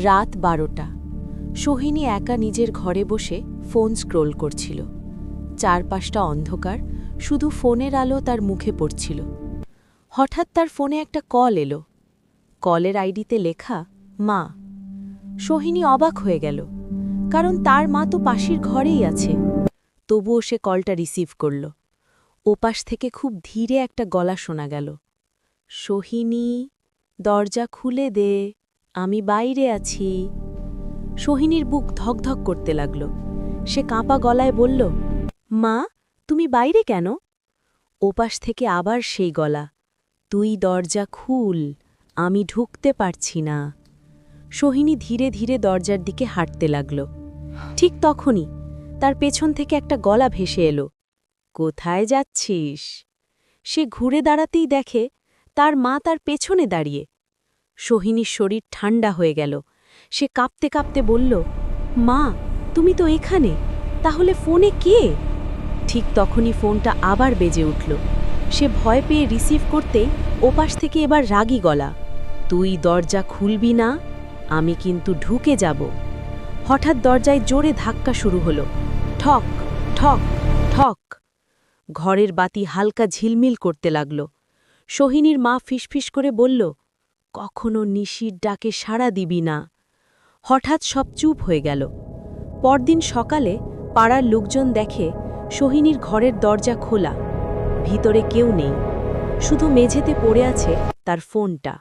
রাত 12টা। সোহিনী একা নিজের ঘরে বসে ফোন স্ক্রোল করছিল। চারপাশটা অন্ধকার, শুধু ফোনের আলো তার মুখে পড়ছিল। হঠাৎ তার ফোনে একটা কল এলো। কলের আইডিতে লেখা মা। সোহিনী অবাক হয়ে গেল, কারণ তার মা তো পাশের ঘরেই আছে। তবুও সে কলটা রিসিভ করল। ওপাশ থেকে খুব ধীরে একটা গলা শোনা গেল, সোহিনী, দরজা খুলে দে, আমি বাইরে আছি। সোহিনীর বুক ধকধক করতে লাগল। সে কাঁপা গলায় বলল, মা, তুমি বাইরে কেন? ওপাশ থেকে আবার সেই গলা, তুই দরজা খুল, আমি ঢুকতে পারছি না। সোহিনী ধীরে ধীরে দরজার দিকে হাঁটতে লাগল। ঠিক তখনই তার পেছন থেকে একটা গলা ভেসে এলো, কোথায় যাচ্ছিস? সে ঘুরে দাঁড়াতেই দেখে তার মা তার পেছনে দাঁড়িয়ে। সোহিনীর শরীর ঠান্ডা হয়ে গেল। সে কাঁপতে কাঁপতে বলল, মা, তুমি তো এখানে, তাহলে ফোনে কে? ঠিক তখনই ফোনটা আবার বেজে উঠল। সে ভয় পেয়ে রিসিভ করতেই ওপাশ থেকে এবার রাগী গলা, তুই দরজা খুলবি না, আমি কিন্তু ঢুকে যাব। হঠাৎ দরজায় জোরে ধাক্কা শুরু হলো, ঠক ঠক ঠক। ঘরের বাতি হালকা ঝিলমিল করতে লাগল। সোহিনীর মা ফিসফিস করে বলল, কখনো নিশির ডাকে সাড়া দিবি না। হঠাৎ সব চুপ হয়ে গেল। পরদিন সকালে পাড়ার লোকজন দেখে সোহিনীর ঘরের দরজা খোলা। ভিতরে কেউ নেই, শুধু মেঝেতে পড়ে আছে তার ফোনটা।